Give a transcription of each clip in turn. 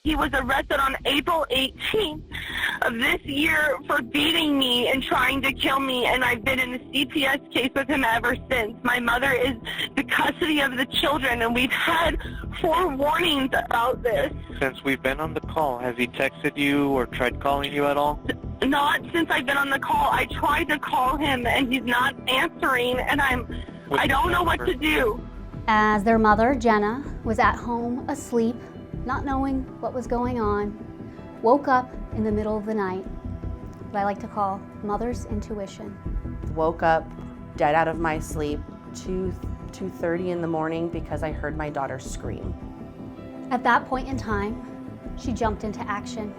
He was arrested on April 18th of this year for beating me and trying to kill me, and I've been in a CPS case with him ever since. My mother is the custody of the children, and we've had 4 warnings about this. Since we've been on the call, has he texted you or tried calling you at all? Not since I've been on the call. I tried to call him, and he's not answering, and I don't know what to do. As their mother, Jenna, was at home asleep, not knowing what was going on, woke up in the middle of the night, what I like to call mother's intuition. Woke up dead out of my sleep, 2:30 in the morning, because I heard my daughter scream. At that point in time, she jumped into action.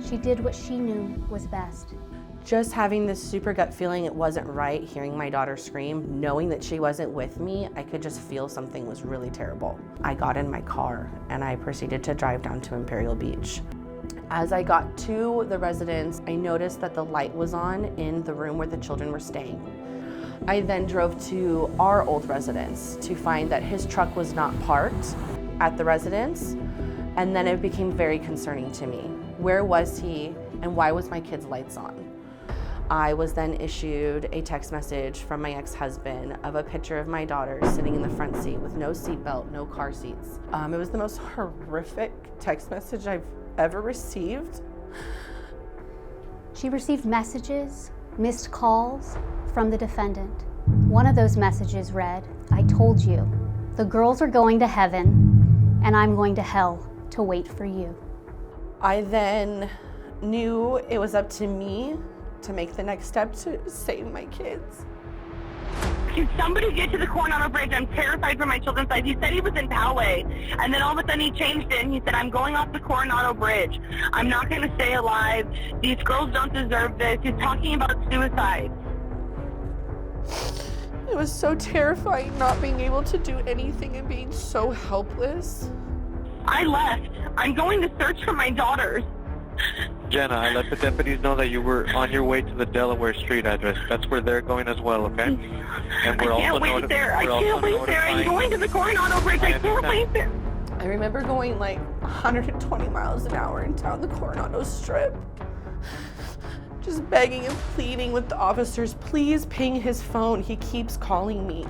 She did what she knew was best. Just having this super gut feeling it wasn't right, hearing my daughter scream, knowing that she wasn't with me, I could just feel something was really terrible. I got in my car and I proceeded to drive down to Imperial Beach. As I got to the residence, I noticed that the light was on in the room where the children were staying. I then drove to our old residence to find that his truck was not parked at the residence, and then it became very concerning to me. Where was he and why was my kid's lights on? I was then issued a text message from my ex-husband of a picture of my daughter sitting in the front seat with no seatbelt, no car seats. It was the most horrific text message I've ever received. She received messages, missed calls from the defendant. One of those messages read, "I told you, the girls are going to heaven and I'm going to hell to wait for you." I then knew it was up to me to make the next step to save my kids. Can somebody get to the Coronado Bridge? I'm terrified for my children's life. He said he was in Poway, and then all of a sudden he changed it, and he said, I'm going off the Coronado Bridge. I'm not going to stay alive. These girls don't deserve this. He's talking about suicide. It was so terrifying not being able to do anything and being so helpless. I left. I'm going to search for my daughters. Jenna, I let the deputies know that you were on your way to the Delaware Street address. That's where they're going as well, okay? And I can't wait there. I'm going to the Coronado Bridge. I can't wait there. I remember going like 120 miles an hour down the Coronado Strip, just begging and pleading with the officers, please ping his phone. He keeps calling me.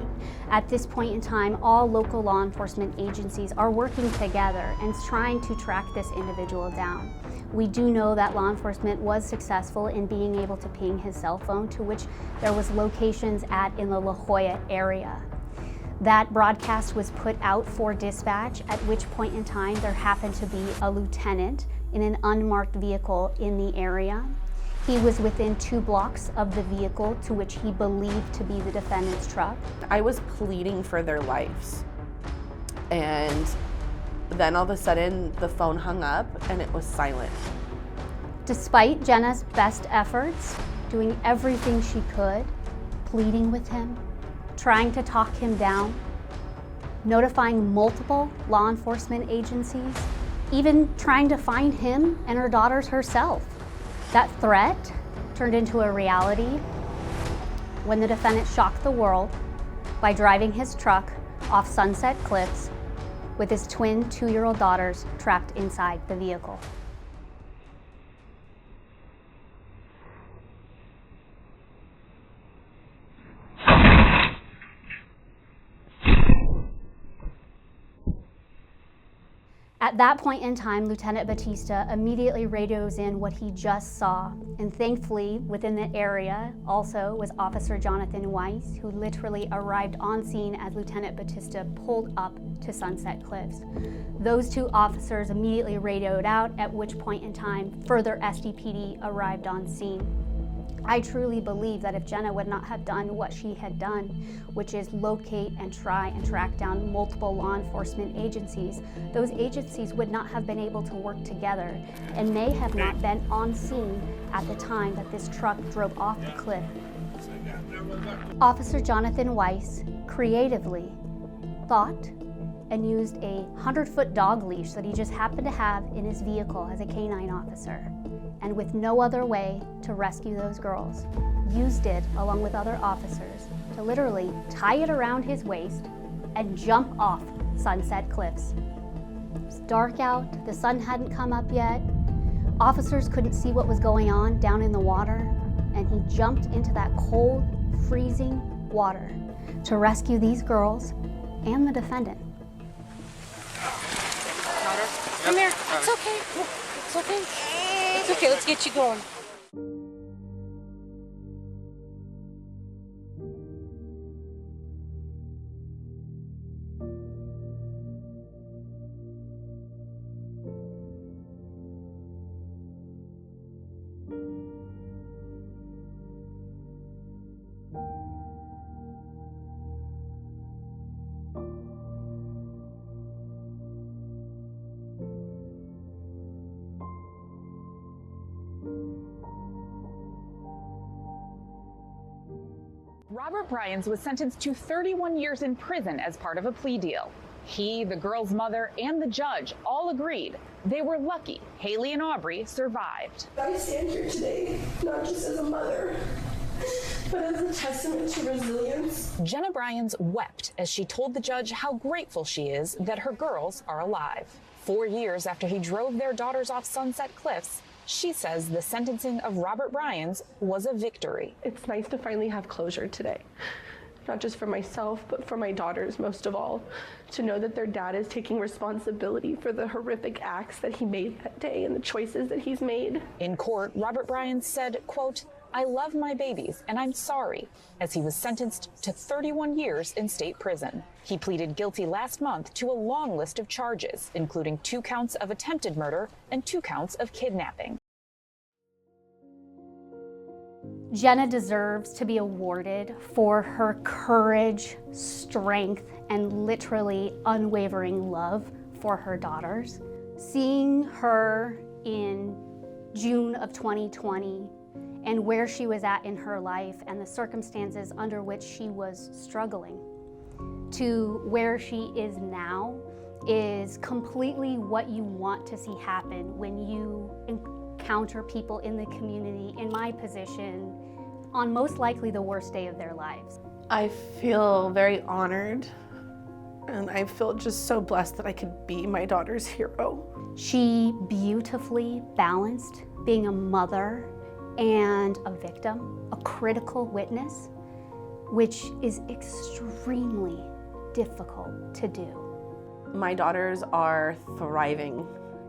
At this point in time, all local law enforcement agencies are working together and trying to track this individual down. We do know that law enforcement was successful in being able to ping his cell phone, to which there was locations in the La Jolla area. That broadcast was put out for dispatch, at which point in time there happened to be a lieutenant in an unmarked vehicle in the area. He was within 2 blocks of the vehicle to which he believed to be the defendant's truck. I was pleading for their lives. And then all of a sudden the phone hung up and it was silent. Despite Jenna's best efforts, doing everything she could, pleading with him, trying to talk him down, notifying multiple law enforcement agencies, even trying to find him and her daughters herself. That threat turned into a reality when the defendant shocked the world by driving his truck off Sunset Cliffs with his twin 2-year-old daughters trapped inside the vehicle. At that point in time, Lieutenant Batista immediately radios in what he just saw. And thankfully, within the area also was Officer Jonathan Weiss, who literally arrived on scene as Lieutenant Batista pulled up to Sunset Cliffs. Those 2 officers immediately radioed out, at which point in time, further SDPD arrived on scene. I truly believe that if Jenna would not have done what she had done, which is locate and try and track down multiple law enforcement agencies, those agencies would not have been able to work together and may have not been on scene at the time that this truck drove off the cliff. Officer Jonathan Weiss creatively thought and used a 100-foot dog leash that he just happened to have in his vehicle as a canine officer, and with no other way to rescue those girls, used it along with other officers to literally tie it around his waist and jump off Sunset Cliffs. It was dark out, the sun hadn't come up yet. Officers couldn't see what was going on down in the water, and he jumped into that cold, freezing water to rescue these girls and the defendant. Come here. It's okay. It's okay. It's okay. Let's get you going. Robert Bryans was sentenced to 31 years in prison as part of a plea deal. He, the girl's mother, and the judge all agreed they were lucky Haley and Aubrey survived. I stand here today, not just as a mother, but as a testament to resilience. Jenna Bryans wept as she told the judge how grateful she is that her girls are alive. 4 years after he drove their daughters off Sunset Cliffs, she says the sentencing of Robert Bryans was a victory. It's nice to finally have closure today. Not just for myself, but for my daughters most of all. To know that their dad is taking responsibility for the horrific acts that he made that day and the choices that he's made. In court, Robert Bryans said, quote, "I love my babies and I'm sorry," as he was sentenced to 31 years in state prison. He pleaded guilty last month to a long list of charges, including 2 counts of attempted murder and 2 counts of kidnapping. Jenna deserves to be awarded for her courage, strength, and literally unwavering love for her daughters. Seeing her in June of 2020 and where she was at in her life and the circumstances under which she was struggling to where she is now is completely what you want to see happen when you encounter people in the community in my position on most likely the worst day of their lives. I feel very honored, and I feel just so blessed that I could be my daughter's hero. She beautifully balanced being a mother and a victim, a critical witness, which is extremely difficult to do. My daughters are thriving.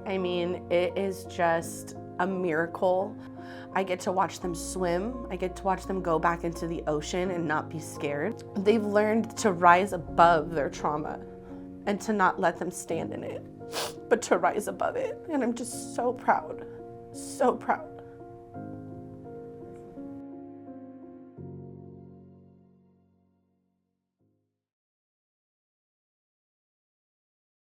I mean, it is just a miracle. I get to watch them swim. I get to watch them go back into the ocean and not be scared. They've learned to rise above their trauma and to not let them stand in it, but to rise above it. And I'm just so proud, so proud.